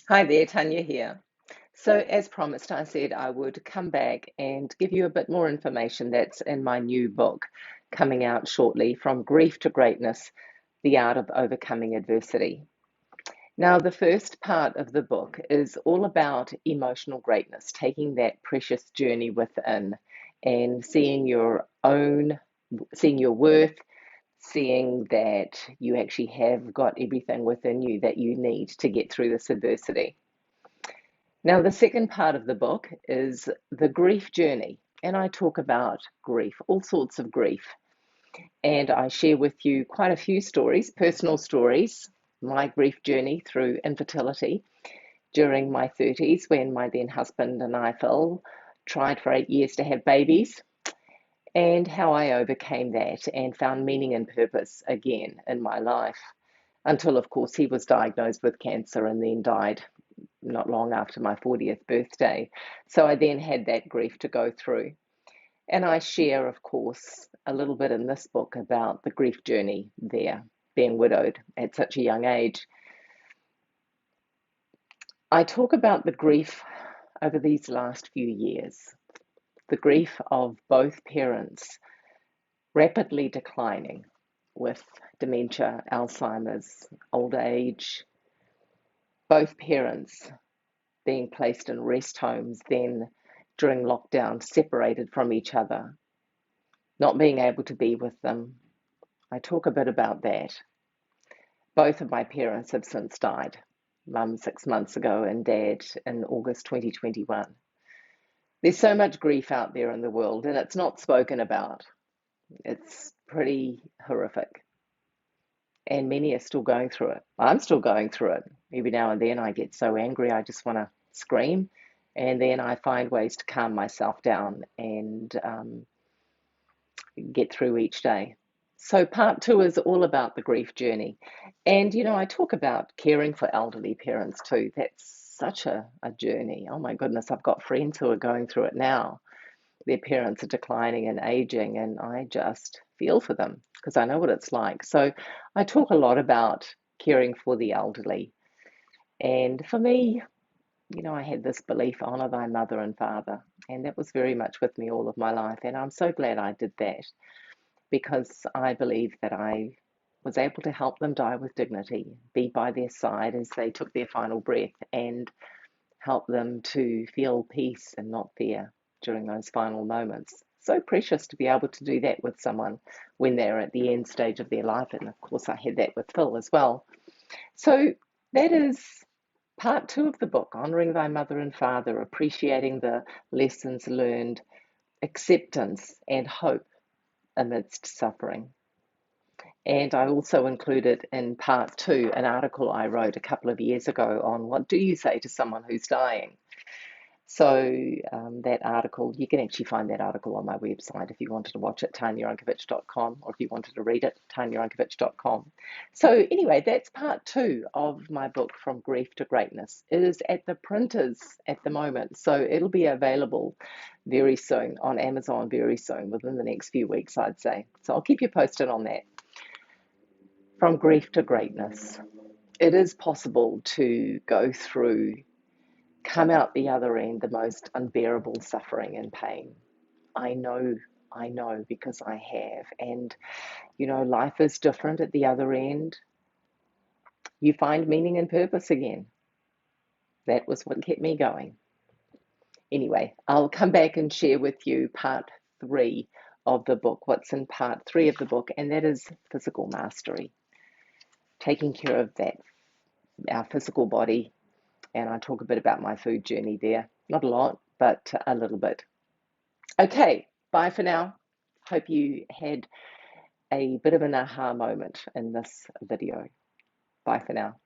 Hi there, Tanya here. So, as promised, I said I would come back and give you a bit more information that's in my new book coming out shortly, From Grief to Greatness: The Art of Overcoming Adversity. Now, the first part of the book is all about emotional greatness, taking that precious journey within and seeing your worth, seeing that you actually have got everything within you that you need to get through this adversity. Now, the second part of the book is the grief journey, and I talk about grief, all sorts of grief, and I share with you quite a few stories, personal stories, my grief journey through infertility during my 30s when my then husband and I, Phil, tried for 8 years to have babies, and how I overcame that and found meaning and purpose again in my life. Until, of course, he was diagnosed with cancer and then died not long after my 40th birthday. So I then had that grief to go through. And I share, of course, a little bit in this book about the grief journey there, being widowed at such a young age. I talk about the grief over these last few years, the grief of both parents rapidly declining with dementia, Alzheimer's, old age, both parents being placed in rest homes, then during lockdown, separated from each other, not being able to be with them. I talk a bit about that. Both of my parents have since died. Mum 6 months ago and Dad in August 2021. There's so much grief out there in the world and it's not spoken about. It's pretty horrific. And many are still going through it. I'm still going through it. Every now and then I get so angry I just want to scream. And then I find ways to calm myself down and get through each day. So, part two is all about the grief journey. And, I talk about caring for elderly parents too. That's such a journey. Oh my goodness, I've got friends who are going through it now. Their parents are declining and aging, and I just feel for them because I know what it's like. So, I talk a lot about caring for the elderly. And for me, I had this belief, honor thy mother and father, and that was very much with me all of my life. And I'm so glad I did that because I believe that I was able to help them die with dignity, be by their side as they took their final breath, and help them to feel peace and not fear during those final moments. So precious to be able to do that with someone when they're at the end stage of their life. And of course, I had that with Phil as well. So that is part two of the book, Honoring Thy Mother and Father, appreciating the lessons learned, acceptance, and hope amidst suffering. And I also included in part two an article I wrote a couple of years ago on what do you say to someone who's dying. So that article, you can actually find that article on my website if you wanted to watch it, tanyarankovich.com, or if you wanted to read it, tanyarankovich.com. So anyway, that's part two of my book, From Grief to Greatness. It is at the printers at the moment, so it'll be available very soon on Amazon, very soon, within the next few weeks, I'd say. So I'll keep you posted on that. From grief to greatness. It is possible to go through, come out the other end, the most unbearable suffering and pain. I know because I have. And, life is different at the other end. You find meaning and purpose again. That was what kept me going. Anyway, I'll come back and share with you part three of the book, what's in part three of the book, and that is physical mastery, taking care of that, our physical body. And I talk a bit about my food journey there. Not a lot, but a little bit. Okay, bye for now. Hope you had a bit of an aha moment in this video. Bye for now.